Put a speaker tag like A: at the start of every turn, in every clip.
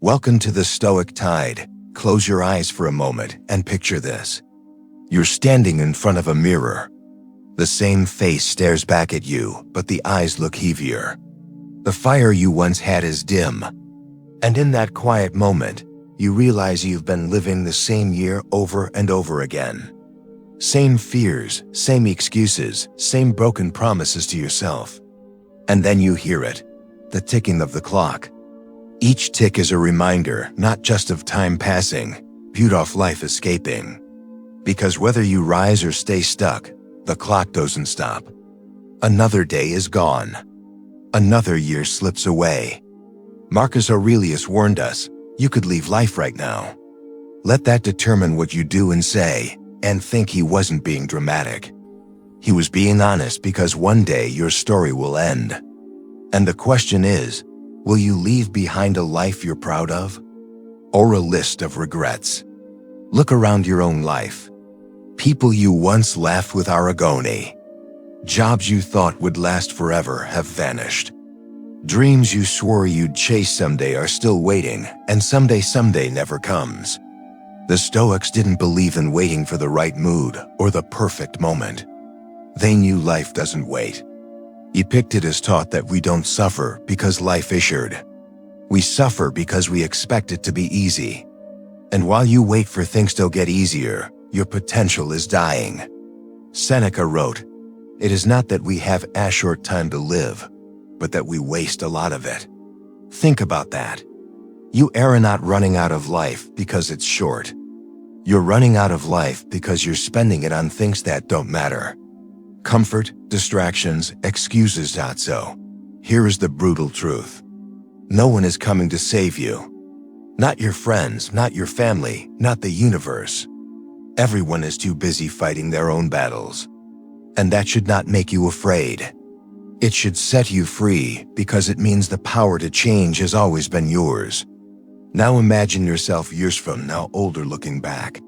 A: Welcome to the Stoic Tide. Close your eyes for a moment and picture this. You're standing in front of a mirror. The same face stares back at you, but the eyes look heavier. The fire you once had is dim. And in that quiet moment, you realize you've been living the same year over and over again. Same fears, same excuses, same broken promises to yourself. And then you hear it, the ticking of the clock. Each tick is a reminder, not just of time passing, but of life escaping. Because whether you rise or stay stuck, the clock doesn't stop. Another day is gone. Another year slips away. Marcus Aurelius warned us, you could leave life right now. Let that determine what you do and say, and think he wasn't being dramatic. He was being honest because one day your story will end. And the question is, will you leave behind a life you're proud of? Or a list of regrets? Look around your own life. People you once laughed with are gone. Jobs you thought would last forever have vanished. Dreams you swore you'd chase someday are still waiting, and someday never comes. The Stoics didn't believe in waiting for the right mood or the perfect moment. They knew life doesn't wait. Epictetus taught that we don't suffer because life issued. We suffer because we expect it to be easy. And while you wait for things to get easier, your potential is dying. Seneca wrote, "It is not that we have a short time to live, but that we waste a lot of it." Think about that. You are not running out of life because it's short. You're running out of life because you're spending it on things that don't matter. Comfort, distractions, excuses. So, here is the brutal truth. No one is coming to save you. Not your friends, not your family, not the universe. Everyone is too busy fighting their own battles. And that should not make you afraid. It should set you free because it means the power to change has always been yours. Now imagine yourself years from now older looking back.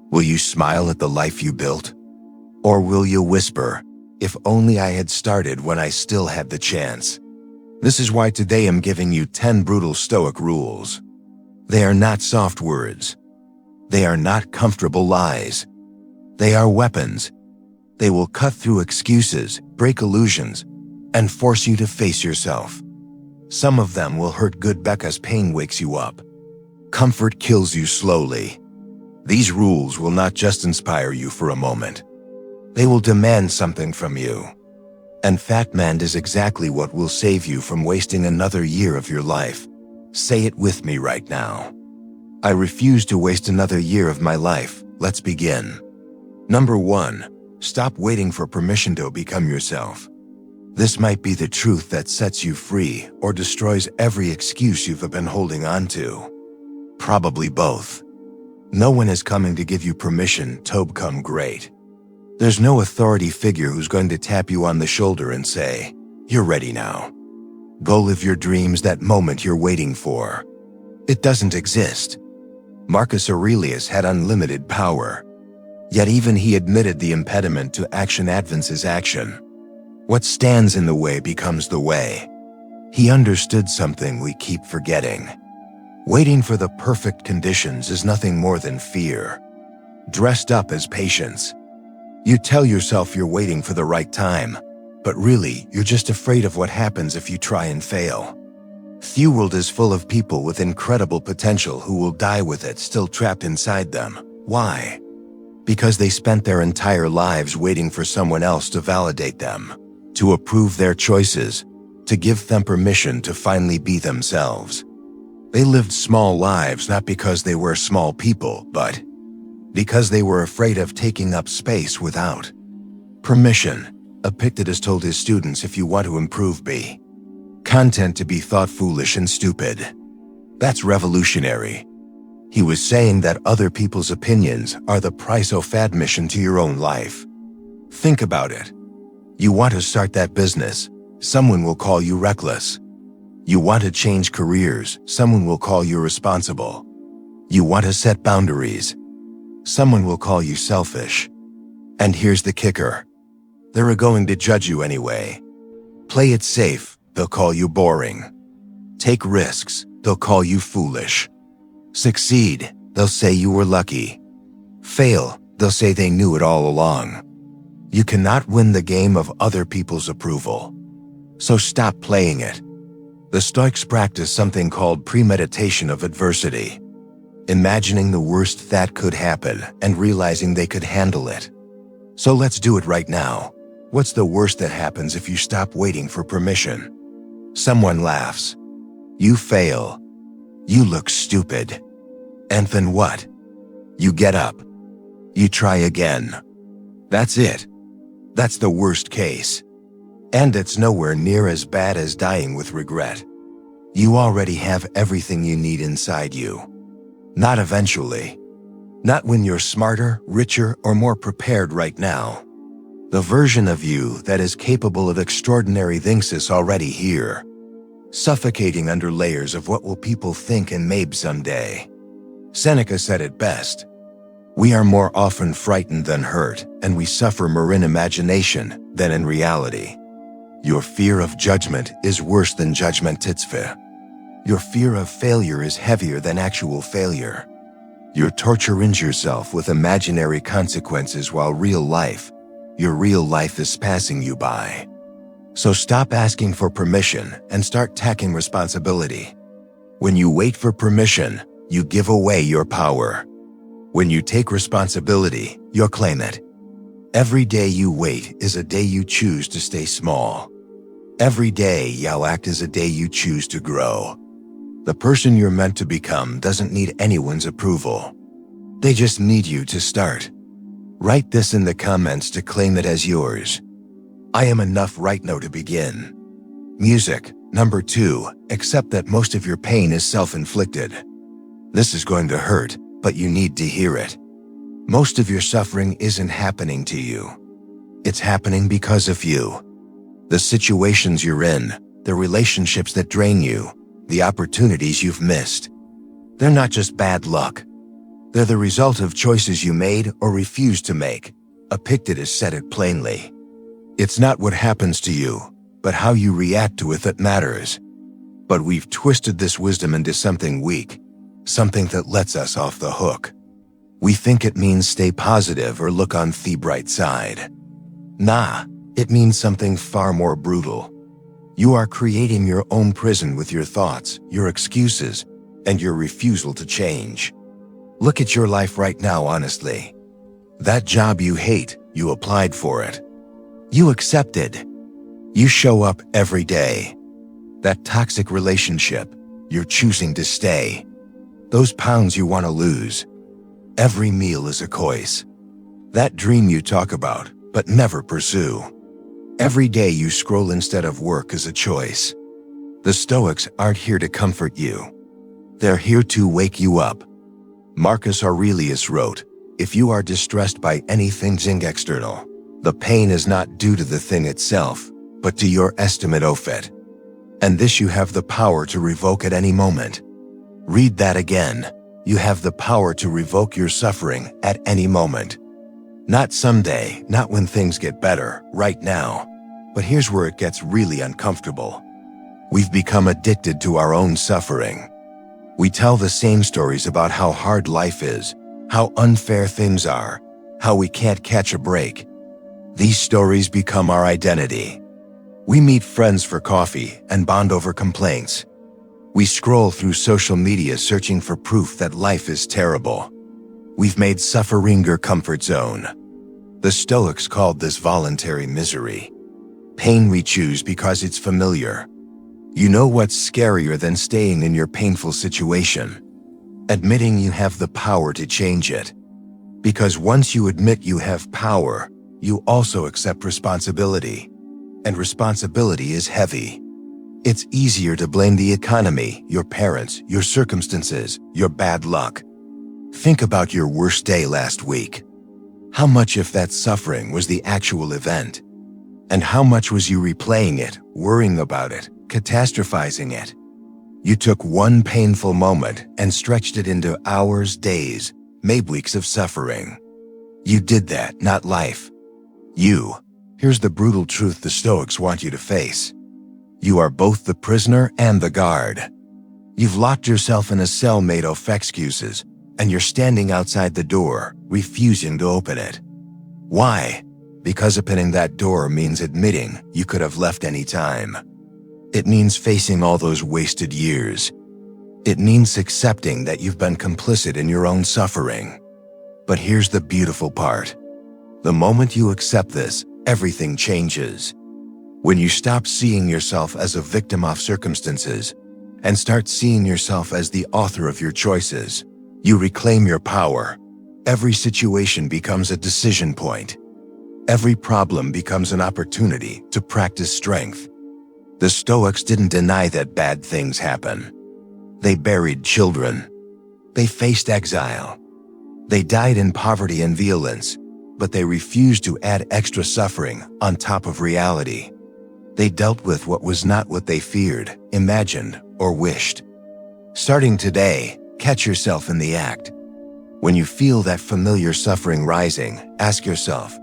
A: Will you smile at the life you built? Or will you whisper, if only I had started when I still had the chance? This is why today I'm giving you 10 brutal Stoic rules. They are not soft words. They are not comfortable lies. They are weapons. They will cut through excuses, break illusions, and force you to face yourself. Some of them will hurt good because pain wakes you up. Comfort kills you slowly. These rules will not just inspire you for a moment. They will demand something from you. And that demand is exactly what will save you from wasting another year of your life. Say it with me right now. I refuse to waste another year of my life. Let's begin. Number 1. Stop waiting for permission to become yourself. This might be the truth that sets you free or destroys every excuse you've been holding on to. Probably both. No one is coming to give you permission to become great. There's no authority figure who's going to tap you on the shoulder and say, "You're ready now. Go live your dreams that moment you're waiting for." It doesn't exist. Marcus Aurelius had unlimited power. Yet even he admitted the impediment to action advances action. What stands in the way becomes the way. He understood something we keep forgetting. Waiting for the perfect conditions is nothing more than fear, dressed up as patience. You tell yourself you're waiting for the right time, but really, you're just afraid of what happens if you try and fail. The world is full of people with incredible potential who will die with it still trapped inside them. Why? Because they spent their entire lives waiting for someone else to validate them, to approve their choices, to give them permission to finally be themselves. They lived small lives not because they were small people, but because they were afraid of taking up space without permission. Epictetus told his students, if you want to improve, be content to be thought foolish and stupid. That's revolutionary. He was saying that other people's opinions are the price of admission to your own life. Think about it. You want to start that business, someone will call you reckless. You want to change careers, someone will call you responsible. You want to set boundaries, someone will call you selfish. And here's the kicker. They're going to judge you anyway. Play it safe, they'll call you boring. Take risks, they'll call you foolish. Succeed, they'll say you were lucky. Fail, they'll say they knew it all along. You cannot win the game of other people's approval. So stop playing it. The Stoics practice something called premeditation of adversity, imagining the worst that could happen and realizing they could handle it. So let's do it right now. What's the worst that happens if you stop waiting for permission? Someone laughs. You fail. You look stupid. And then what? You get up. You try again. That's it. That's the worst case. And it's nowhere near as bad as dying with regret. You already have everything you need inside you. Not eventually. Not when you're smarter, richer, or more prepared right now. The version of you that is capable of extraordinary things is already here, suffocating under layers of what will people think and maybe someday. Seneca said it best. We are more often frightened than hurt, and we suffer more in imagination than in reality. Your fear of judgment is worse than judgmentisfe. Your fear of failure is heavier than actual failure. You're torturing yourself with imaginary consequences while your real life is passing you by. So stop asking for permission and start taking responsibility. When you wait for permission, you give away your power. When you take responsibility, you'll claim it. Every day you wait is a day you choose to stay small. Every day you'll act is a day you choose to grow. The person you're meant to become doesn't need anyone's approval. They just need you to start. Write this in the comments to claim it as yours. I am enough right now to begin. Music. Number 2, accept that most of your pain is self-inflicted. This is going to hurt, but you need to hear it. Most of your suffering isn't happening to you. It's happening because of you. The situations you're in, the relationships that drain you, the opportunities you've missed. They're not just bad luck. They're the result of choices you made or refused to make. Epictetus said it plainly. It's not what happens to you, but how you react to it that matters. But we've twisted this wisdom into something weak, something that lets us off the hook. We think it means stay positive or look on the bright side. Nah, it means something far more brutal. You are creating your own prison with your thoughts, your excuses, and your refusal to change. Look at your life right now honestly. That job you hate, you applied for it. You accepted. You show up every day. That toxic relationship, you're choosing to stay. Those pounds you want to lose. Every meal is a choice. That dream you talk about, but never pursue. Every day you scroll instead of work is a choice. The Stoics aren't here to comfort you. They're here to wake you up. Marcus Aurelius wrote, if you are distressed by anything external, the pain is not due to the thing itself, but to your estimate of it. And this you have the power to revoke at any moment. Read that again. You have the power to revoke your suffering at any moment. Not someday, not when things get better, right now. But here's where it gets really uncomfortable. We've become addicted to our own suffering. We tell the same stories about how hard life is, how unfair things are, how we can't catch a break. These stories become our identity. We meet friends for coffee and bond over complaints. We scroll through social media searching for proof that life is terrible. We've made suffering our comfort zone. The Stoics called this voluntary misery. Pain we choose because it's familiar. You know what's scarier than staying in your painful situation? Admitting you have the power to change it. Because once you admit you have power, you also accept responsibility. And responsibility is heavy. It's easier to blame the economy, your parents, your circumstances, your bad luck. Think about your worst day last week. How much of that suffering was the actual event? And how much was you replaying it, worrying about it, catastrophizing it? You took one painful moment and stretched it into hours, days, maybe weeks of suffering. You did that, not life. Here's the brutal truth the Stoics want you to face. You are both the prisoner and the guard. You've locked yourself in a cell made of excuses, and you're standing outside the door, refusing to open it. Why? Because opening that door means admitting you could have left any time. It means facing all those wasted years. It means accepting that you've been complicit in your own suffering. But here's the beautiful part. The moment you accept this, everything changes. When you stop seeing yourself as a victim of circumstances and start seeing yourself as the author of your choices, you reclaim your power. Every situation becomes a decision point. Every problem becomes an opportunity to practice strength. The Stoics didn't deny that bad things happen. They buried children. They faced exile. They died in poverty and violence, but they refused to add extra suffering on top of reality. They dealt with what was not what they feared, imagined, or wished. Starting today, catch yourself in the act. When you feel that familiar suffering rising, ask yourself,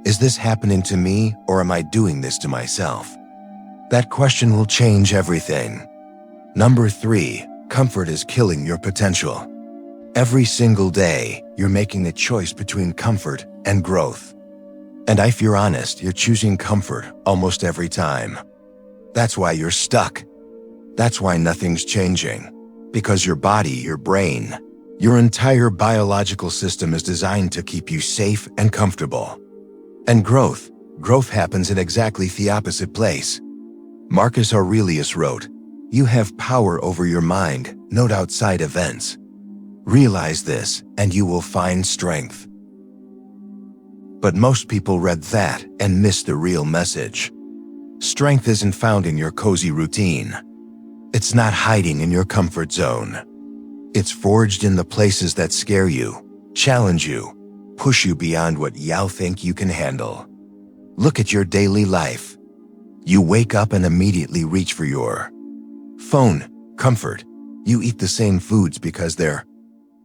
A: is this happening to me, or am I doing this to myself? That question will change everything. Number 3, comfort is killing your potential. Every single day, you're making a choice between comfort and growth. And if you're honest, you're choosing comfort almost every time. That's why you're stuck. That's why nothing's changing. Because your body, your brain, your entire biological system is designed to keep you safe and comfortable. And growth happens in exactly the opposite place. Marcus Aurelius wrote, "You have power over your mind, not outside events. Realize this, and you will find strength." But most people read that and missed the real message. Strength isn't found in your cozy routine. It's not hiding in your comfort zone. It's forged in the places that scare you, challenge you, push you beyond what you think you can handle. Look at your daily life. You wake up and immediately reach for your phone, comfort. You eat the same foods because they're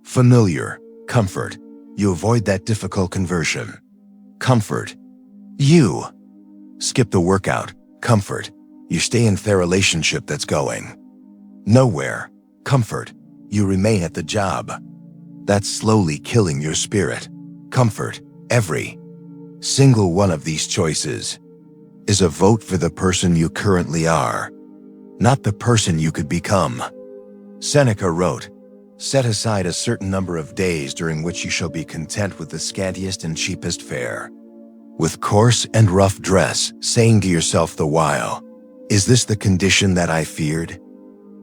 A: familiar, comfort. You avoid that difficult conversion, comfort. You skip the workout, comfort. You stay in the relationship that's going nowhere, comfort. You remain at the job that's slowly killing your spirit, comfort. Every single one of these choices is a vote for the person you currently are, not the person you could become. Seneca wrote, "Set aside a certain number of days during which you shall be content with the scantiest and cheapest fare, with coarse and rough dress, saying to yourself the while, is this the condition that I feared?"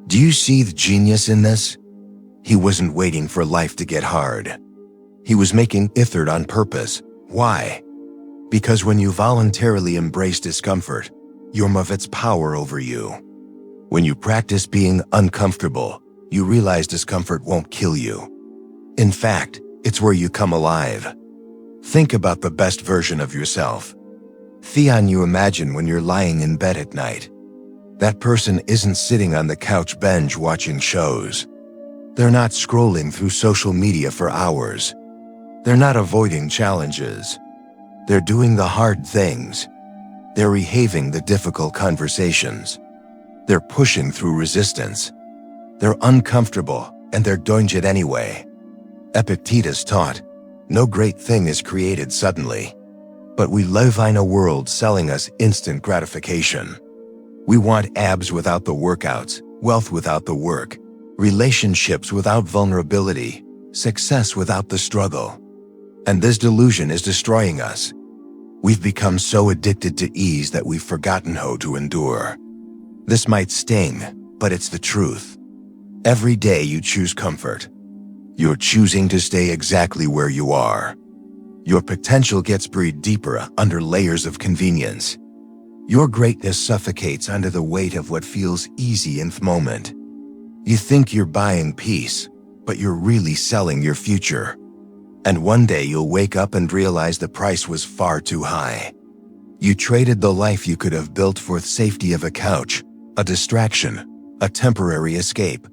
A: Do you see the genius in this? He wasn't waiting for life to get hard. He was making effort on purpose. Why? Because when you voluntarily embrace discomfort, you remove its power over you. When you practice being uncomfortable, you realize discomfort won't kill you. In fact, it's where you come alive. Think about the best version of yourself. Theon you imagine when you're lying in bed at night. That person isn't sitting on the couch bench watching shows. They're not scrolling through social media for hours. They're not avoiding challenges. They're doing the hard things. They're rehaving the difficult conversations. They're pushing through resistance. They're uncomfortable, and they're doing it anyway. Epictetus taught, "No great thing is created suddenly." But we live in a world selling us instant gratification. We want abs without the workouts, wealth without the work, relationships without vulnerability, success without the struggle. And this delusion is destroying us. We've become so addicted to ease that we've forgotten how to endure. This might sting, but it's the truth. Every day you choose comfort. You're choosing to stay exactly where you are. Your potential gets buried deeper under layers of convenience. Your greatness suffocates under the weight of what feels easy in the moment. You think you're buying peace, but you're really selling your future. And one day you'll wake up and realize the price was far too high. You traded the life you could have built for the safety of a couch, a distraction, a temporary escape.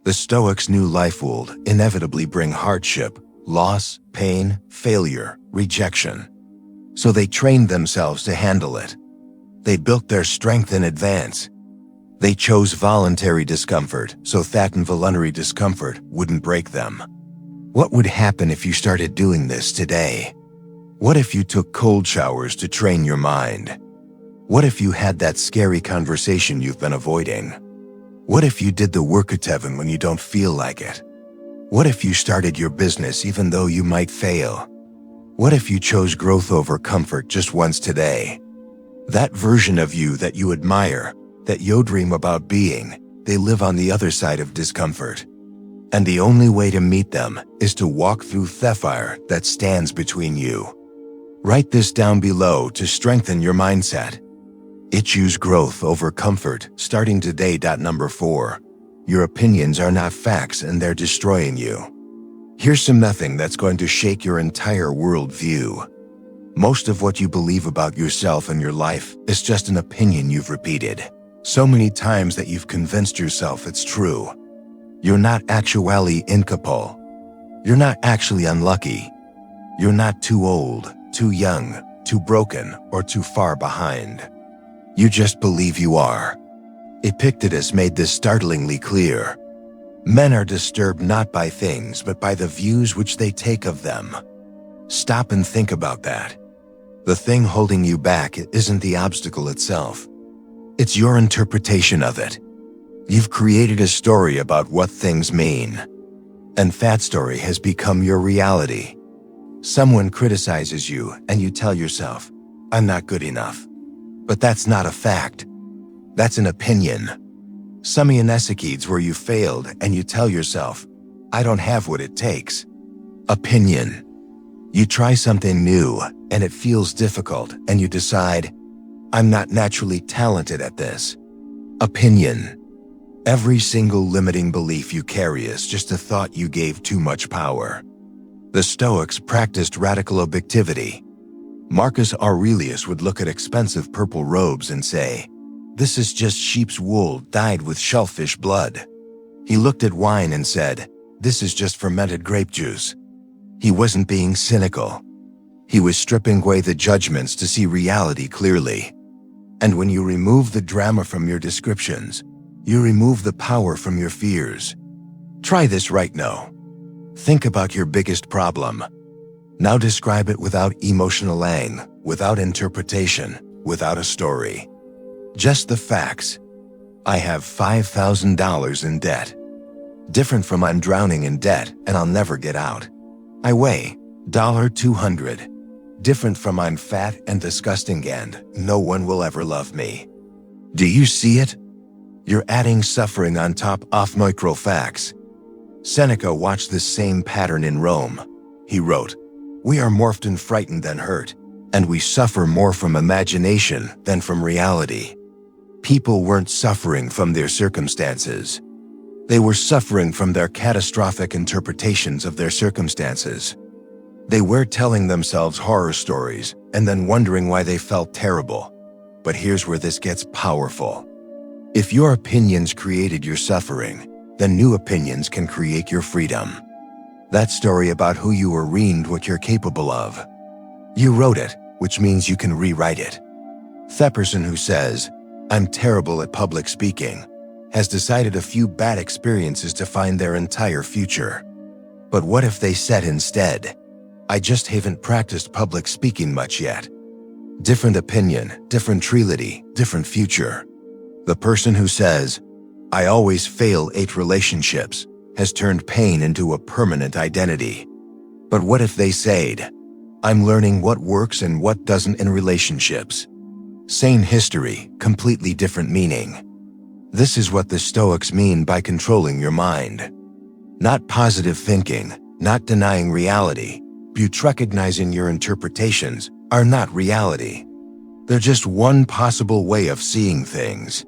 A: The Stoics knew life would inevitably bring hardship, loss, pain, failure, rejection. So they trained themselves to handle it. They built their strength in advance. They chose voluntary discomfort so that involuntary discomfort wouldn't break them. What would happen if you started doing this today? What if you took cold showers to train your mind? What if you had that scary conversation you've been avoiding? What if you did the workout when you don't feel like it? What if you started your business even though you might fail? What if you chose growth over comfort just once today? That version of you that you admire, that you dream about being, they live on the other side of discomfort. And the only way to meet them is to walk through the fire that stands between you. Write this down below to strengthen your mindset. Choose growth over comfort, starting today. Number 4. Your opinions are not facts and they're destroying you. Here's something that's going to shake your entire worldview. Most of what you believe about yourself and your life is just an opinion you've repeated so many times that you've convinced yourself it's true. You're not actually incapable. You're not actually unlucky. You're not too old, too young, too broken, or too far behind. You just believe you are. Epictetus made this startlingly clear. Men are disturbed not by things but by the views which they take of them. Stop and think about that. The thing holding you back isn't the obstacle itself. It's your interpretation of it. You've created a story about what things mean. And that story has become your reality. Someone criticizes you and you tell yourself, I'm not good enough. But that's not a fact. That's an opinion. Some Epictetus where you failed and you tell yourself, I don't have what it takes. Opinion. You try something new and it feels difficult and you decide, I'm not naturally talented at this. Opinion. Every single limiting belief you carry is just a thought you gave too much power. The Stoics practiced radical objectivity. Marcus Aurelius would look at expensive purple robes and say, this is just sheep's wool dyed with shellfish blood. He looked at wine and said, this is just fermented grape juice. He wasn't being cynical. He was stripping away the judgments to see reality clearly. And when you remove the drama from your descriptions, you remove the power from your fears. Try this right now. Think about your biggest problem. Now describe it without emotional ang, without interpretation, without a story. Just the facts. I have $5,000 in debt. Different from I'm drowning in debt and I'll never get out. I weigh $200. Different from I'm fat and disgusting and no one will ever love me. Do you see it? You're adding suffering on top of micro facts. Seneca watched this same pattern in Rome. He wrote, we are more often frightened than hurt, and we suffer more from imagination than from reality. People weren't suffering from their circumstances. They were suffering from their catastrophic interpretations of their circumstances. They were telling themselves horror stories and then wondering why they felt terrible. But here's where this gets powerful. If your opinions created your suffering, then new opinions can create your freedom. That story about who you were reamed what you're capable of. You wrote it, which means you can rewrite it. That person who says, I'm terrible at public speaking, has decided a few bad experiences to find their entire future. But what if they said instead, I just haven't practiced public speaking much yet. Different opinion, different reality, different future. The person who says, I always fail 8 relationships, has turned pain into a permanent identity. But what if they said, I'm learning what works and what doesn't in relationships. Same history, completely different meaning. This is what the Stoics mean by controlling your mind. Not positive thinking, not denying reality, but recognizing your interpretations are not reality. They're just one possible way of seeing things.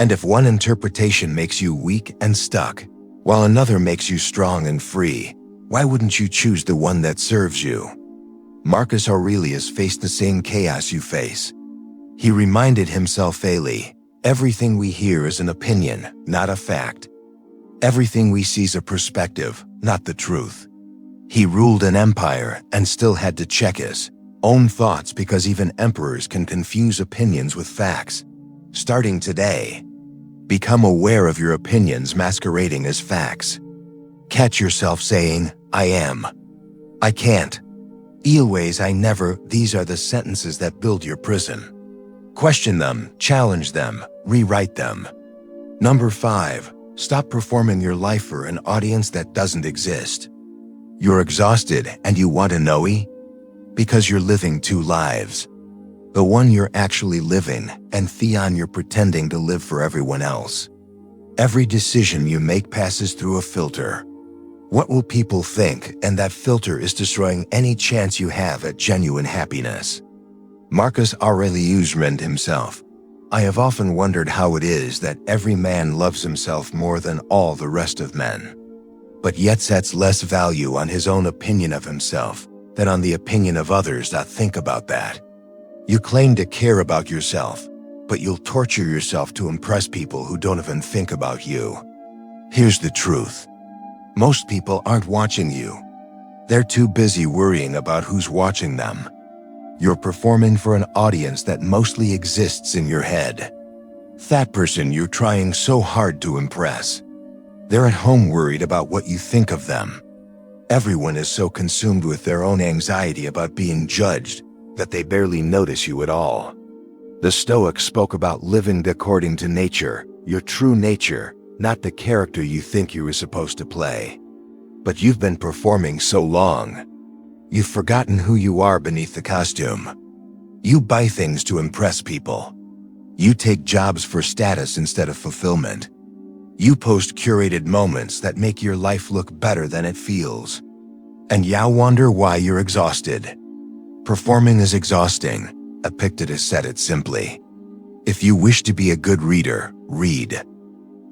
A: And if one interpretation makes you weak and stuck, while another makes you strong and free, why wouldn't you choose the one that serves you? Marcus Aurelius faced the same chaos you face. He reminded himself daily, everything we hear is an opinion, not a fact. Everything we see is a perspective, not the truth. He ruled an empire and still had to check his own thoughts because even emperors can confuse opinions with facts. Starting today, Become aware of your opinions masquerading as facts. Catch yourself saying, I am. I can't. Always, I never. These are the sentences that build your prison. Question them, challenge them, rewrite them. Number 5, stop performing your life for an audience that doesn't exist. You're exhausted and you want to know why? Because you're living 2 lives. The one you're actually living, and the one you're pretending to live for everyone else. Every decision you make passes through a filter. What will people think? And that filter is destroying any chance you have at genuine happiness. Marcus Aurelius meant himself. I have often wondered how it is that every man loves himself more than all the rest of men, but yet sets less value on his own opinion of himself than on the opinion of others. Think about that. You claim to care about yourself, but you'll torture yourself to impress people who don't even think about you. Here's the truth. Most people aren't watching you. They're too busy worrying about who's watching them. You're performing for an audience that mostly exists in your head. That person you're trying so hard to impress. They're at home worried about what you think of them. Everyone is so consumed with their own anxiety about being judged that they barely notice you at all. The Stoics spoke about living according to nature, your true nature, not the character you think you were supposed to play. But you've been performing so long. You've forgotten who you are beneath the costume. You buy things to impress people. You take jobs for status instead of fulfillment. You post curated moments that make your life look better than it feels. And you wonder why you're exhausted. Performing is exhausting. Epictetus said it simply. If you wish to be a good reader, read.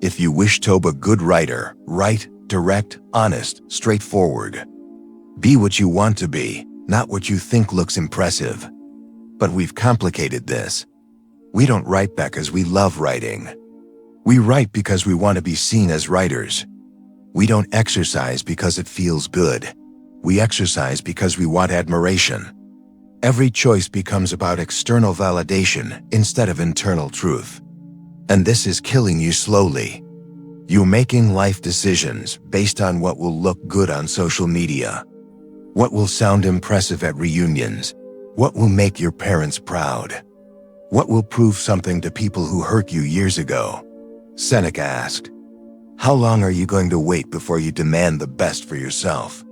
A: If you wish to be a good writer, write, direct, honest, straightforward. Be what you want to be, not what you think looks impressive. But we've complicated this. We don't write because we love writing. We write because we want to be seen as writers. We don't exercise because it feels good. We exercise because we want admiration. Every choice becomes about external validation instead of internal truth. And this is killing you slowly. You're making life decisions based on what will look good on social media. What will sound impressive at reunions? What will make your parents proud? What will prove something to people who hurt you years ago? Seneca asked, how long are you going to wait before you demand the best for yourself?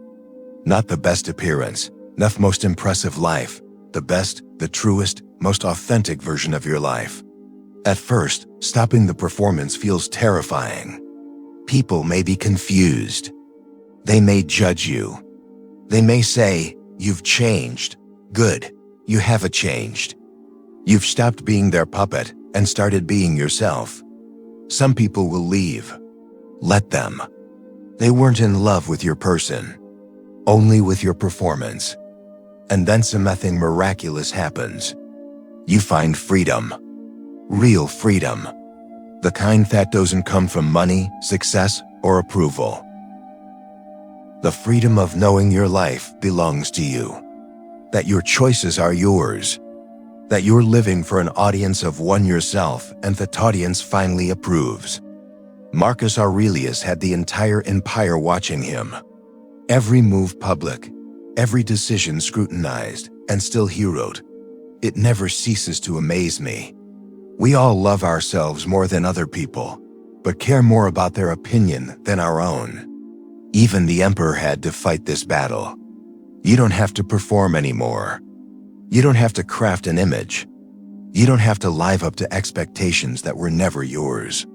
A: Not the best appearance, not the most impressive life, the best, the truest, most authentic version of your life. At first, stopping the performance feels terrifying. People may be confused. They may judge you. They may say, you've changed. Good, you haven't changed. You've stopped being their puppet and started being yourself. Some people will leave. Let them. They weren't in love with your person, only with your performance. And then something miraculous happens. You find freedom. Real freedom. The kind that doesn't come from money, success, or approval. The freedom of knowing your life belongs to you. That your choices are yours. That you're living for an audience of one yourself and that audience finally approves. Marcus Aurelius had the entire empire watching him. Every move public, every decision scrutinized, and still he wrote, "It never ceases to amaze me. We all love ourselves more than other people, but care more about their opinion than our own." Even the emperor had to fight this battle. You don't have to perform anymore. You don't have to craft an image. You don't have to live up to expectations that were never yours.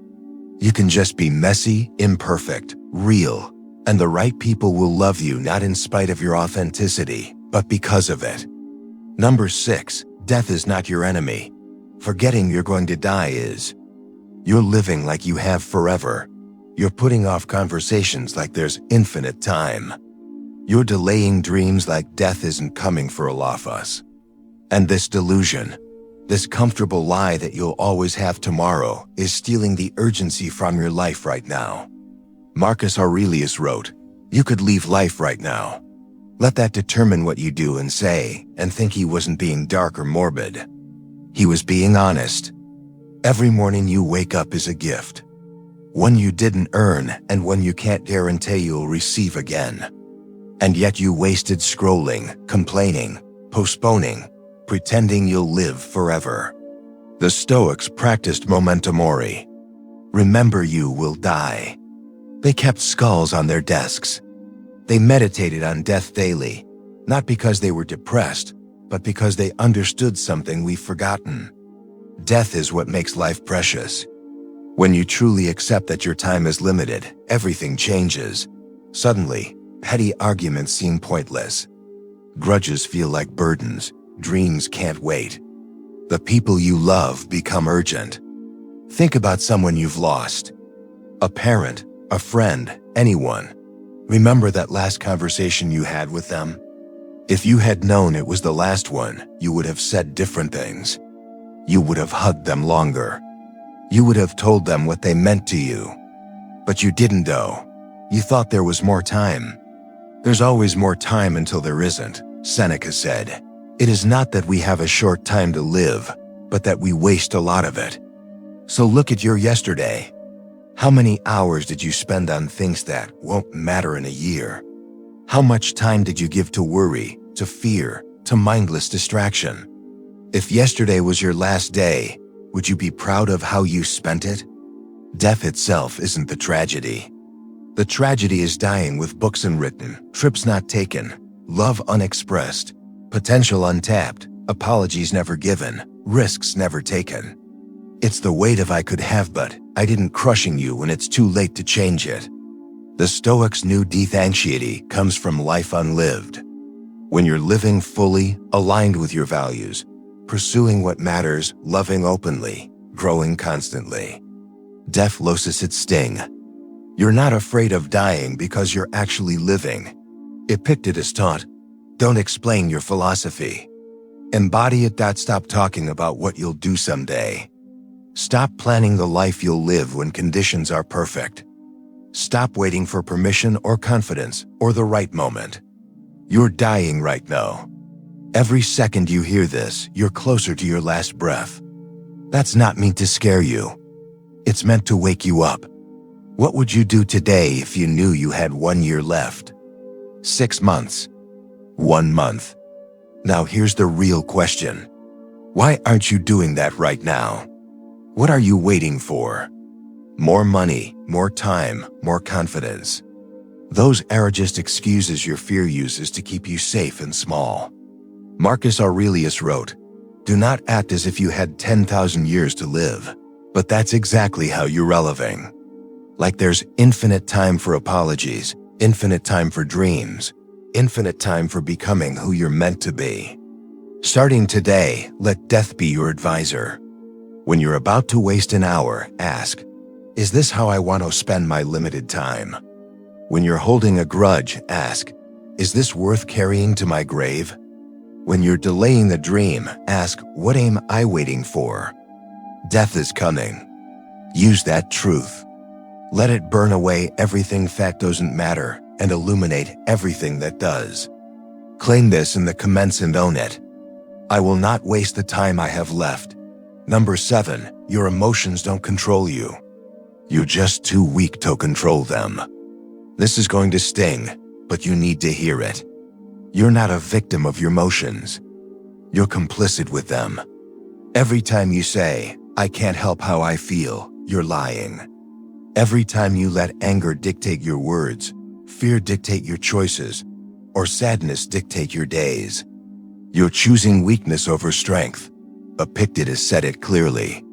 A: You can just be messy, imperfect, real, and the right people will love you not in spite of your authenticity, but because of it. Number 6, death is not your enemy. Forgetting you're going to die is. You're living like you have forever. You're putting off conversations like there's infinite time. You're delaying dreams like death isn't coming for all of us. And this delusion, this comfortable lie that you'll always have tomorrow, is stealing the urgency from your life right now. Marcus Aurelius wrote, "You could leave life right now. Let that determine what you do and say," and think he wasn't being dark or morbid. He was being honest. Every morning you wake up is a gift. One you didn't earn and one you can't guarantee you'll receive again. And yet you wasted scrolling, complaining, postponing, pretending you'll live forever. The Stoics practiced memento mori. Remember you will die. They kept skulls on their desks. They meditated on death daily, not because they were depressed, but because they understood something we've forgotten. Death is what makes life precious. When you truly accept that your time is limited, everything changes. Suddenly, petty arguments seem pointless. Grudges feel like burdens. Dreams can't wait. The people you love become urgent. Think about someone you've lost. A parent, a friend, anyone. Remember that last conversation you had with them? If you had known it was the last one, you would have said different things. You would have hugged them longer. You would have told them what they meant to you. But you didn't though. You thought there was more time. There's always more time until there isn't, Seneca said. It is not that we have a short time to live, but that we waste a lot of it. So look at your yesterday. How many hours did you spend on things that won't matter in a year? How much time did you give to worry, to fear, to mindless distraction? If yesterday was your last day, would you be proud of how you spent it? Death itself isn't the tragedy. The tragedy is dying with books unwritten, trips not taken, love unexpressed, potential untapped, apologies never given, risks never taken. It's the weight of I could have but I didn't crushing you when it's too late to change it. The Stoics' new death anxiety comes from life unlived. When you're living fully, aligned with your values, pursuing what matters, loving openly, growing constantly. Death loses its sting. You're not afraid of dying because you're actually living. Epictetus taught, don't explain your philosophy. Embody it. Stop talking about what you'll do someday. Stop planning the life you'll live when conditions are perfect. Stop waiting for permission or confidence or the right moment. You're dying right now. Every second you hear this, you're closer to your last breath. That's not meant to scare you. It's meant to wake you up. What would you do today if you knew you had 1 year left? 6 months? 1 month? Now here's the real question. Why aren't you doing that right now? What are you waiting for? More money, more time, more confidence. Those are just excuses your fear uses to keep you safe and small. Marcus Aurelius wrote, do not act as if you had 10,000 years to live, but that's exactly how you're living. Like there's infinite time for apologies, infinite time for dreams, infinite time for becoming who you're meant to be. Starting today, let death be your advisor. When you're about to waste an hour, ask, is this how I want to spend my limited time? When you're holding a grudge, ask, is this worth carrying to my grave? When you're delaying the dream, ask, what am I waiting for? Death is coming. Use that truth. Let it burn away everything that doesn't matter and illuminate everything that does. Claim this in the commence and own it. I will not waste the time I have left. Number 7, your emotions don't control you. You're just too weak to control them. This is going to sting, but you need to hear it. You're not a victim of your emotions. You're complicit with them. Every time you say, I can't help how I feel, you're lying. Every time you let anger dictate your words, fear dictate your choices, or sadness dictate your days, you're choosing weakness over strength. Epictetus said it clearly.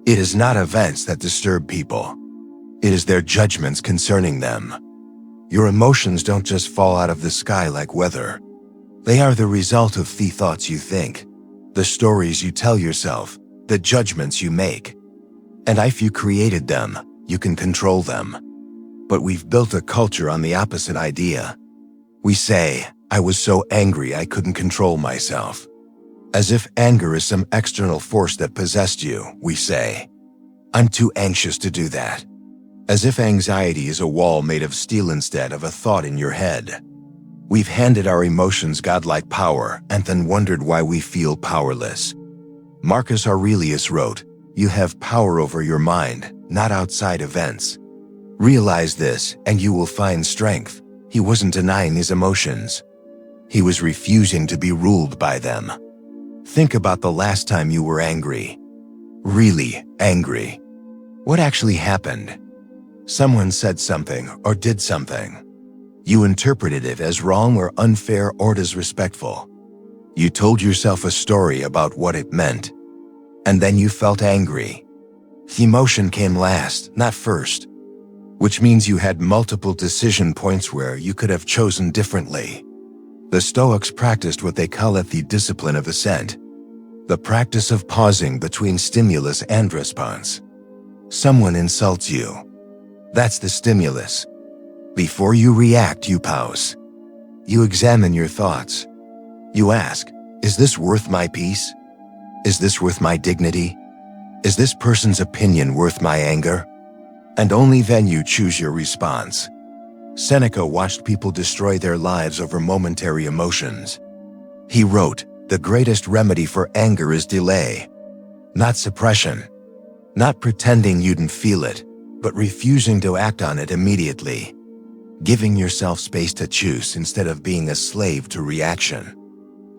A: It is not events that disturb people. It is their judgments concerning them. Your emotions don't just fall out of the sky like weather. They are the result of the thoughts you think, the stories you tell yourself, the judgments you make. And if you created them, you can control them. But we've built a culture on the opposite idea. We say, I was so angry I couldn't control myself. As if anger is some external force that possessed you, we say, I'm too anxious to do that. As if anxiety is a wall made of steel instead of a thought in your head. We've handed our emotions godlike power and then wondered why we feel powerless. Marcus Aurelius wrote, You have power over your mind, not outside events. Realize this, and you will find strength. He wasn't denying his emotions. He was refusing to be ruled by them. Think about the last time you were angry. Really angry. What actually happened? Someone said something or did something. You interpreted it as wrong or unfair or disrespectful. You told yourself a story about what it meant. And then you felt angry. The emotion came last, not first. Which means you had multiple decision points where you could have chosen differently. The Stoics practiced what they call the discipline of assent. The practice of pausing between stimulus and response. Someone insults you. That's the stimulus. Before you react, you pause. You examine your thoughts. You ask, is this worth my peace? Is this worth my dignity? Is this person's opinion worth my anger? And only then you choose your response. Seneca watched people destroy their lives over momentary emotions. He wrote, "The greatest remedy for anger is delay, not suppression, not pretending you didn't feel it, but refusing to act on it immediately, giving yourself space to choose instead of being a slave to reaction."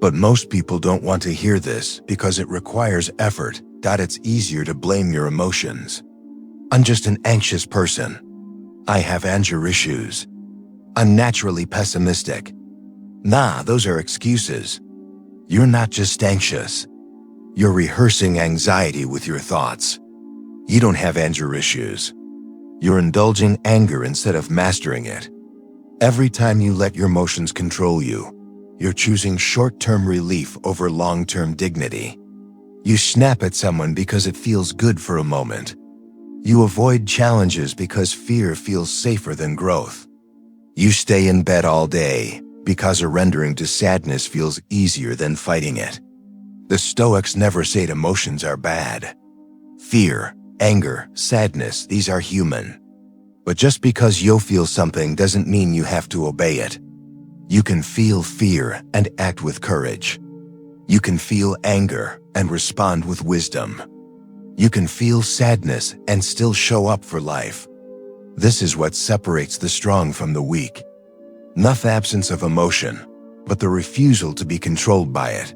A: But most people don't want to hear this because it requires effort. It's easier to blame your emotions. I'm just an anxious person. I have anger issues. I'm naturally pessimistic. Nah, those are excuses. You're not just anxious. You're rehearsing anxiety with your thoughts. You don't have anger issues. You're indulging anger instead of mastering it. Every time you let your emotions control you, you're choosing short-term relief over long-term dignity. You snap at someone because it feels good for a moment. You avoid challenges because fear feels safer than growth. You stay in bed all day because surrendering to sadness feels easier than fighting it. The Stoics never said emotions are bad. Fear, anger, sadness, these are human. But just because you feel something doesn't mean you have to obey it. You can feel fear and act with courage. You can feel anger and respond with wisdom. You can feel sadness and still show up for life. This is what separates the strong from the weak. Not the absence of emotion, but the refusal to be controlled by it.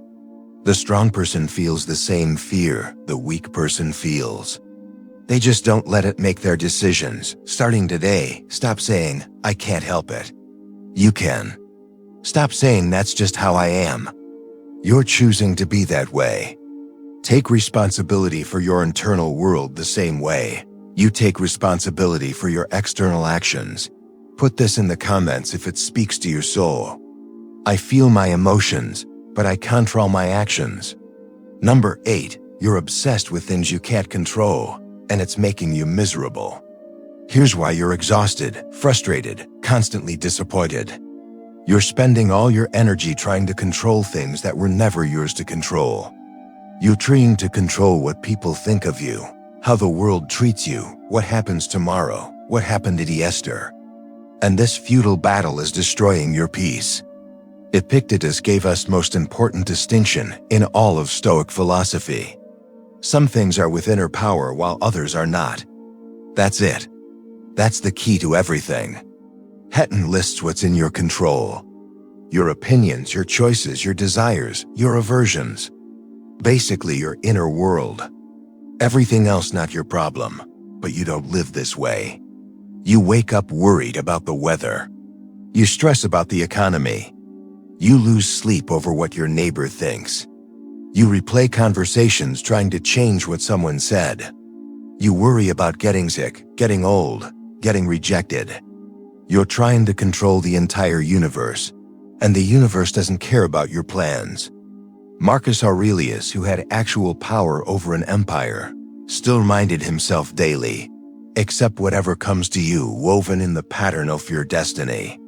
A: The strong person feels the same fear the weak person feels. They just don't let it make their decisions. Starting today, stop saying, "I can't help it." You can. Stop saying, "That's just how I am." You're choosing to be that way. Take responsibility for your internal world the same way you take responsibility for your external actions. Put this in the comments if it speaks to your soul. I feel my emotions, but I control my actions. Number 8, you're obsessed with things you can't control, and it's making you miserable. Here's why you're exhausted, frustrated, constantly disappointed. You're spending all your energy trying to control things that were never yours to control. You're trying to control what people think of you, how the world treats you, what happens tomorrow, what happened at Easter. And this futile battle is destroying your peace. Epictetus gave us most important distinction in all of Stoic philosophy. Some things are within our power while others are not. That's it. That's the key to everything. Hatton lists what's in your control. Your opinions, your choices, your desires, your aversions. Basically your inner world. Everything else not your problem, but you don't live this way. You wake up worried about the weather. You stress about the economy. You lose sleep over what your neighbor thinks. You replay conversations trying to change what someone said. You worry about getting sick, getting old, getting rejected. You're trying to control the entire universe, and the universe doesn't care about your plans. Marcus Aurelius, who had actual power over an empire, still reminded himself daily, "Accept whatever comes to you woven in the pattern of your destiny."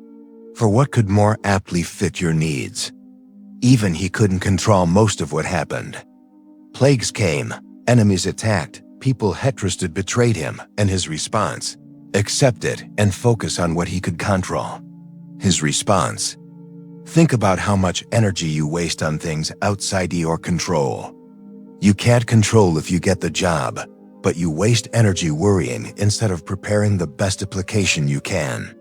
A: For what could more aptly fit your needs? Even he couldn't control most of what happened. Plagues came, enemies attacked, people hatred betrayed him, and his response, accept it and focus on what he could control. His response, think about how much energy you waste on things outside your control. You can't control if you get the job, but you waste energy worrying instead of preparing the best application you can.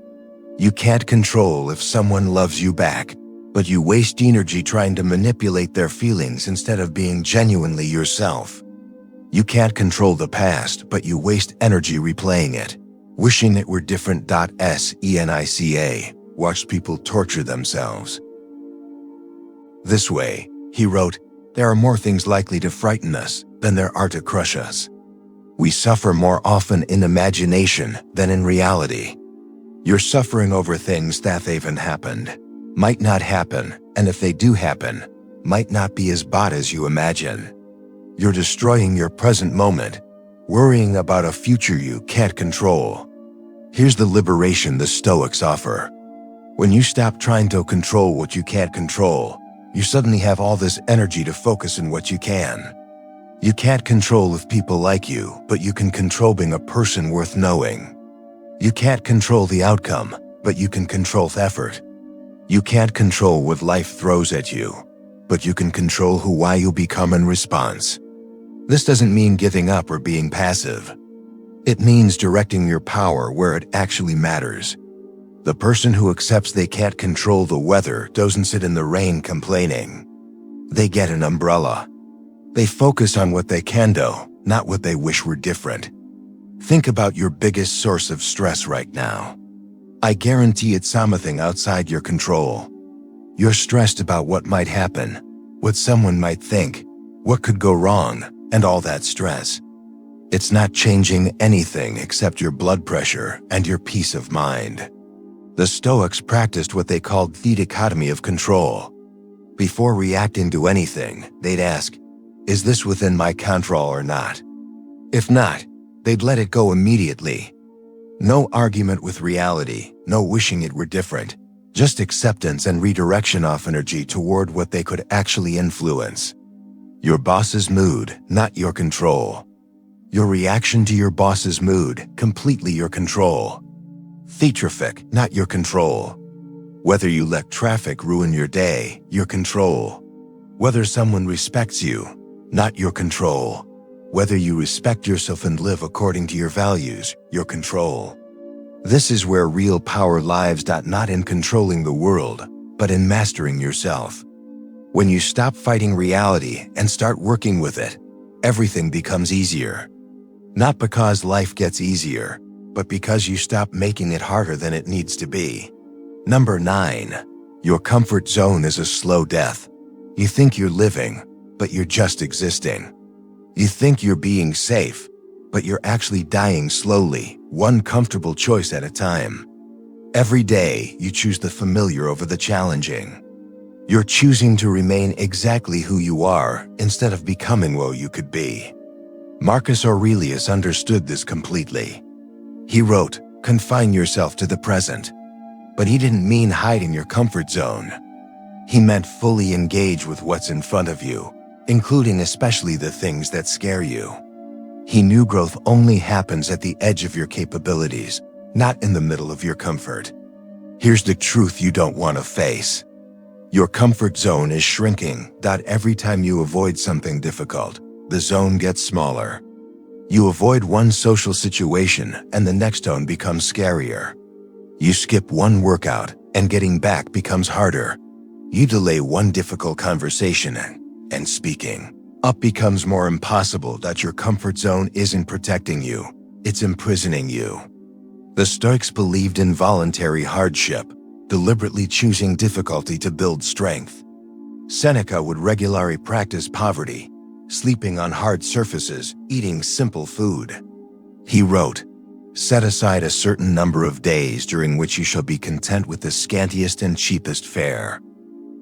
A: You can't control if someone loves you back, but you waste energy trying to manipulate their feelings instead of being genuinely yourself. You can't control the past, but you waste energy replaying it, wishing it were different. Seneca watched people torture themselves. This way, he wrote, there are more things likely to frighten us than there are to crush us. We suffer more often in imagination than in reality. You're suffering over things that haven't happened, might not happen, and if they do happen, might not be as bad as you imagine. You're destroying your present moment, worrying about a future you can't control. Here's the liberation the Stoics offer. When you stop trying to control what you can't control, you suddenly have all this energy to focus on what you can. You can't control if people like you, but you can control being a person worth knowing. You can't control the outcome, but you can control the effort. You can't control what life throws at you, but you can control why you become in response. This doesn't mean giving up or being passive. It means directing your power where it actually matters. The person who accepts they can't control the weather doesn't sit in the rain complaining. They get an umbrella. They focus on what they can do, not what they wish were different. Think about your biggest source of stress right now. I guarantee it's something outside your control. You're stressed about what might happen, what someone might think, what could go wrong, and all that stress. It's not changing anything except your blood pressure and your peace of mind. The Stoics practiced what they called the dichotomy of control. Before reacting to anything, they'd ask, is this within my control or not? If not, they'd let it go immediately. No argument with reality, no wishing it were different, just acceptance and redirection of energy toward what they could actually influence. Your boss's mood, not your control. Your reaction to your boss's mood, completely your control. The traffic, not your control. Whether you let traffic ruin your day, your control. Whether someone respects you, not your control. Whether you respect yourself and live according to your values, your control. This is where real power lives, not in controlling the world, but in mastering yourself. When you stop fighting reality and start working with it, everything becomes easier. Not because life gets easier, but because you stop making it harder than it needs to be. Number 9. Your comfort zone is a slow death. You think you're living, but you're just existing. You think you're being safe, but you're actually dying slowly, one comfortable choice at a time. Every day, you choose the familiar over the challenging. You're choosing to remain exactly who you are instead of becoming what you could be. Marcus Aurelius understood this completely. He wrote, confine yourself to the present. But he didn't mean hide in your comfort zone. He meant fully engage with what's in front of you, including especially the things that scare you. He knew growth only happens at the edge of your capabilities, not in the middle of your comfort. Here's the truth you don't want to face. Your comfort zone is shrinking. Every time you avoid something difficult, the zone gets smaller. You avoid one social situation and the next zone becomes scarier. You skip one workout and getting back becomes harder. You delay one difficult conversation and speaking up becomes more impossible. Your comfort zone isn't protecting you, it's imprisoning you. The Stoics believed in voluntary hardship, deliberately choosing difficulty to build strength. Seneca would regularly practice poverty, sleeping on hard surfaces, eating simple food. He wrote, set aside a certain number of days during which you shall be content with the scantiest and cheapest fare,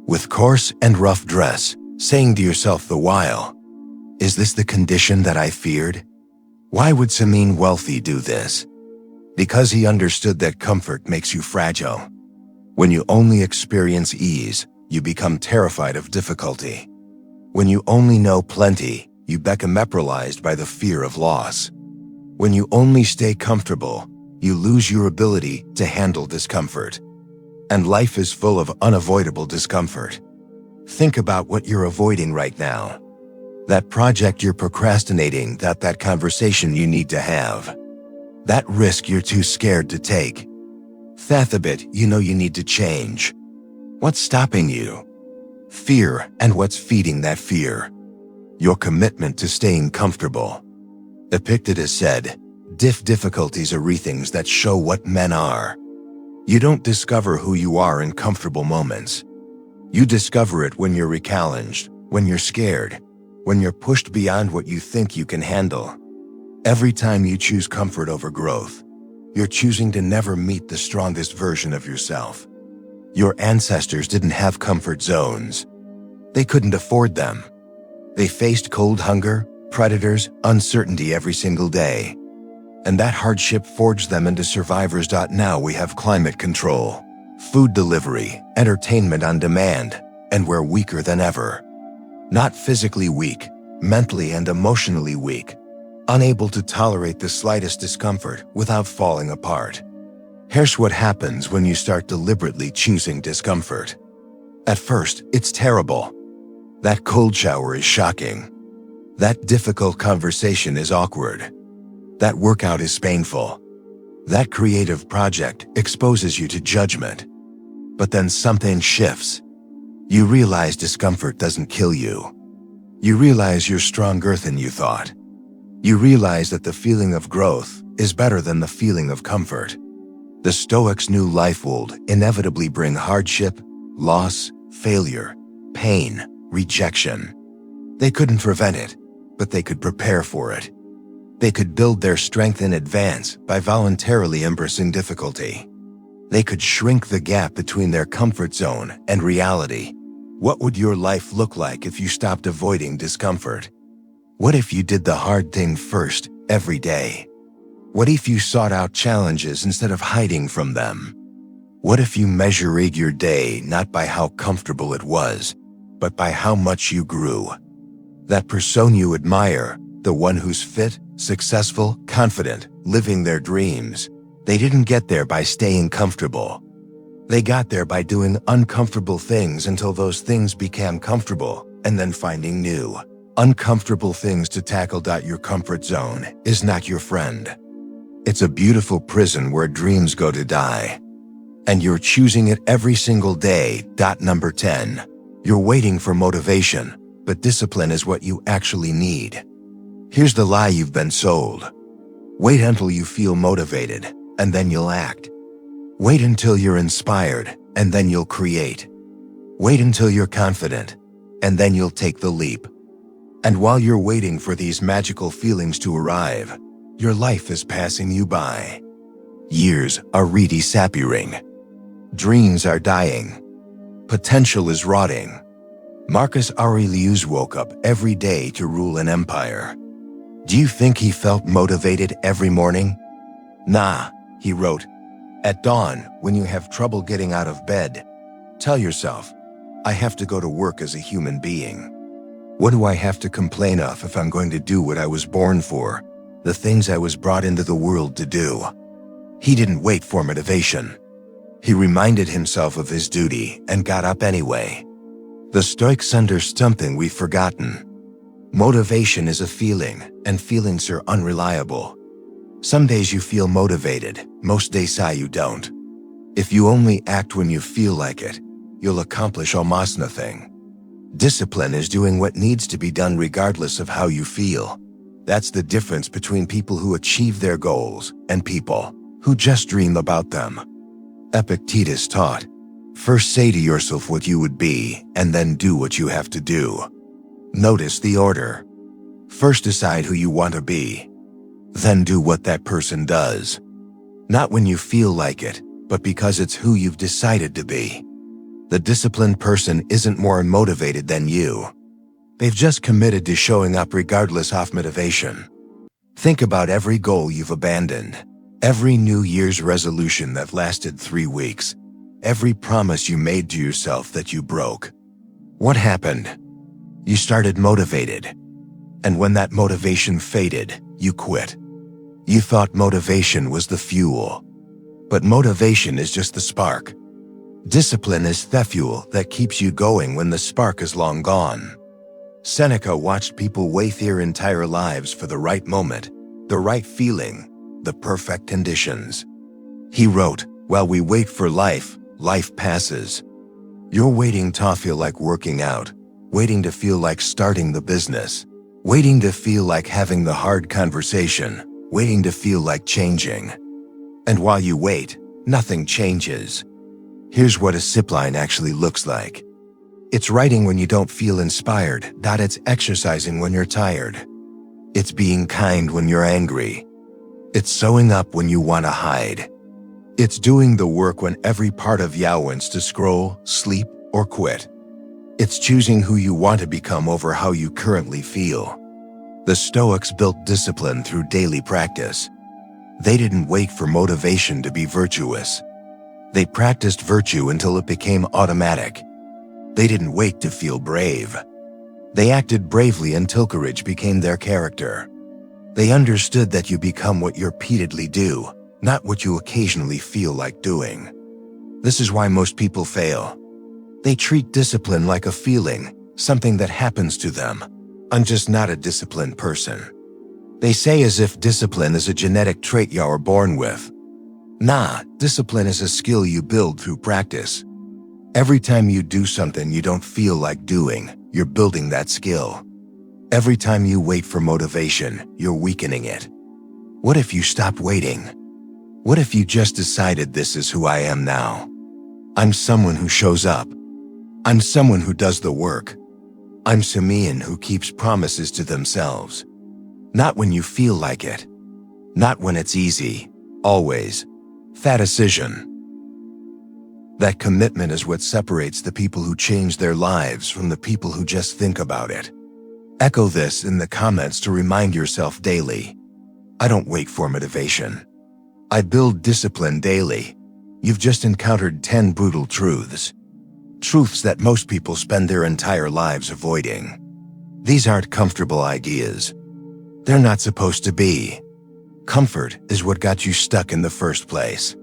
A: with coarse and rough dress, saying to yourself the while, is this the condition that I feared? Why would Samin wealthy do this? Because he understood that comfort makes you fragile. When you only experience ease, you become terrified of difficulty. When you only know plenty, you become paralyzed by the fear of loss. When you only stay comfortable, you lose your ability to handle discomfort. And life is full of unavoidable discomfort. Think about what you're avoiding right now. That project you're procrastinating, that conversation you need to have. That risk you're too scared to take. That habit you know you need to change. What's stopping you? Fear, and what's feeding that fear? Your commitment to staying comfortable. Epictetus said, difficulties are things that show what men are. You don't discover who you are in comfortable moments. You discover it when you're challenged, when you're scared, when you're pushed beyond what you think you can handle. Every time you choose comfort over growth, you're choosing to never meet the strongest version of yourself. Your ancestors didn't have comfort zones. They couldn't afford them. They faced cold hunger, predators, uncertainty every single day. And that hardship forged them into survivors. Now we have climate control, food delivery, entertainment on demand, and we're weaker than ever. Not physically weak, mentally and emotionally weak, unable to tolerate the slightest discomfort without falling apart. Here's what happens when you start deliberately choosing discomfort. At first, it's terrible. That cold shower is shocking. That difficult conversation is awkward. That workout is painful. That creative project exposes you to judgment. But then something shifts. You realize discomfort doesn't kill you. You realize you're stronger than you thought. You realize that the feeling of growth is better than the feeling of comfort. The Stoics knew life would inevitably bring hardship, loss, failure, pain, rejection. They couldn't prevent it, but they could prepare for it. They could build their strength in advance by voluntarily embracing difficulty. They could shrink the gap between their comfort zone and reality. What would your life look like if you stopped avoiding discomfort? What if you did the hard thing first, every day? What if you sought out challenges instead of hiding from them? What if you measured your day not by how comfortable it was, but by how much you grew? That person you admire, the one who's fit, successful, confident, living their dreams, they didn't get there by staying comfortable. They got there by doing uncomfortable things until those things became comfortable, and then finding new, uncomfortable things to tackle. Your comfort zone is not your friend. It's a beautiful prison where dreams go to die. And you're choosing it every single day. Number 10. You're waiting for motivation, but discipline is what you actually need. Here's the lie you've been sold. Wait until you feel motivated, and then you'll act. Wait until you're inspired, and then you'll create. Wait until you're confident, and then you'll take the leap. And while you're waiting for these magical feelings to arrive, your life is passing you by. Years are disappearing. Dreams are dying. Potential is rotting. Marcus Aurelius woke up every day to rule an empire. Do you think he felt motivated every morning? Nah, he wrote, at dawn, when you have trouble getting out of bed, tell yourself, I have to go to work as a human being. What do I have to complain of if I'm going to do what I was born for, the things I was brought into the world to do? He didn't wait for motivation. He reminded himself of his duty and got up anyway. The Stoics understood something we've forgotten. Motivation is a feeling, and feelings are unreliable. Some days you feel motivated, most days you don't. If you only act when you feel like it, you'll accomplish almost nothing. Discipline is doing what needs to be done regardless of how you feel. That's the difference between people who achieve their goals and people who just dream about them. Epictetus taught, first say to yourself what you would be, and then do what you have to do. Notice the order. First decide who you want to be. Then do what that person does. Not when you feel like it, but because it's who you've decided to be. The disciplined person isn't more motivated than you. They've just committed to showing up regardless of motivation. Think about every goal you've abandoned, every New Year's resolution that lasted 3 weeks, every promise you made to yourself that you broke. What happened? You started motivated. And when that motivation faded, you quit. You thought motivation was the fuel. But motivation is just the spark. Discipline is the fuel that keeps you going when the spark is long gone. Seneca watched people wait their entire lives for the right moment, the right feeling, the perfect conditions. He wrote, "While we wait for life, life passes." You're waiting to feel like working out, waiting to feel like starting the business, waiting to feel like having the hard conversation, waiting to feel like changing. And while you wait, nothing changes. Here's what a zipline actually looks like. It's writing when you don't feel inspired. It's exercising when you're tired. It's being kind when you're angry. It's sewing up when you want to hide. It's doing the work when every part of you wants to scroll, sleep, or quit. It's choosing who you want to become over how you currently feel. The Stoics built discipline through daily practice. They didn't wait for motivation to be virtuous. They practiced virtue until it became automatic. They didn't wait to feel brave. They acted bravely until courage became their character. They understood that you become what you repeatedly do, not what you occasionally feel like doing. This is why most people fail. They treat discipline like a feeling, something that happens to them. I'm just not a disciplined person. They say as if discipline is a genetic trait you are born with. Nah, discipline is a skill you build through practice. Every time you do something you don't feel like doing, you're building that skill. Every time you wait for motivation, you're weakening it. What if you stopped waiting? What if you just decided this is who I am now? I'm someone who shows up. I'm someone who does the work. I'm someone who keeps promises to themselves. Not when you feel like it. Not when it's easy. Always. That decision. That commitment is what separates the people who change their lives from the people who just think about it. Echo this in the comments to remind yourself daily. I don't wait for motivation. I build discipline daily. You've just encountered 10 brutal truths. Truths that most people spend their entire lives avoiding. These aren't comfortable ideas. They're not supposed to be. Comfort is what got you stuck in the first place.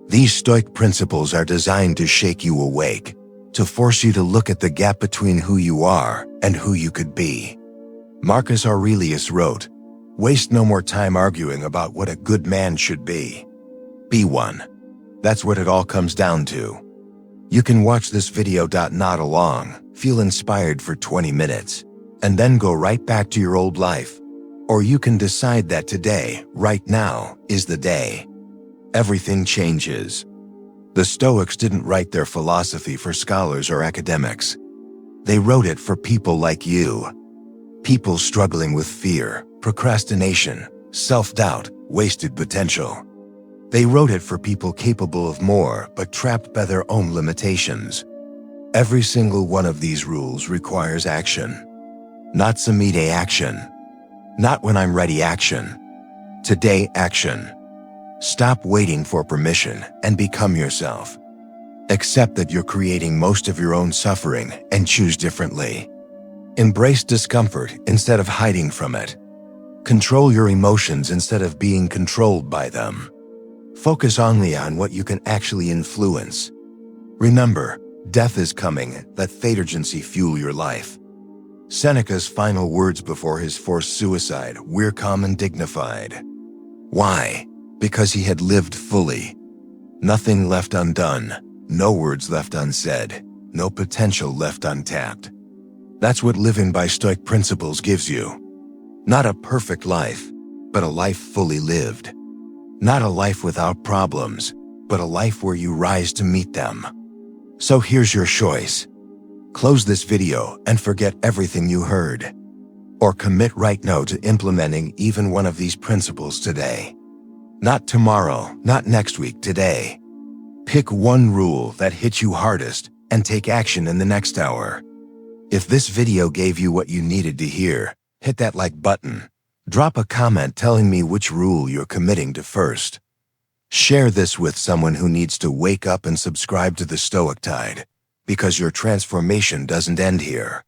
A: These Stoic principles are designed to shake you awake, to force you to look at the gap between who you are and who you could be. Marcus Aurelius wrote, "Waste no more time arguing about what a good man should be. Be one." That's what it all comes down to. You can watch this video nod along, feel inspired for 20 minutes, and then go right back to your old life. Or you can decide that today, right now, is the day. Everything changes. The Stoics didn't write their philosophy for scholars or academics. They wrote it for people like you. People struggling with fear, procrastination, self-doubt, wasted potential. They wrote it for people capable of more but trapped by their own limitations. Every single one of these rules requires action. Not someday action. Not when I'm ready action. Today action. Stop waiting for permission and become yourself. Accept that you're creating most of your own suffering and choose differently. Embrace discomfort instead of hiding from it. Control your emotions instead of being controlled by them. Focus only on what you can actually influence. Remember, death is coming. Let fate urgency fuel your life. Seneca's final words before his forced suicide were calm and dignified. Why? Because he had lived fully. Nothing left undone, no words left unsaid, no potential left untapped. That's what living by Stoic principles gives you. Not a perfect life, but a life fully lived. Not a life without problems, but a life where you rise to meet them. So here's your choice. Close this video and forget everything you heard. Or commit right now to implementing even one of these principles today. Not tomorrow, not next week, today. Pick one rule that hits you hardest and take action in the next hour. If this video gave you what you needed to hear, hit that like button. Drop a comment telling me which rule you're committing to first. Share this with someone who needs to wake up and subscribe to the Stoic Tide, because your transformation doesn't end here.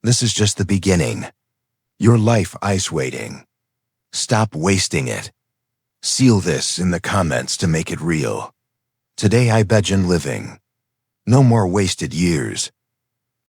A: This is just the beginning. Your life is waiting. Stop wasting it. Seal this in the comments to make it real. Today I begin living. No more wasted years.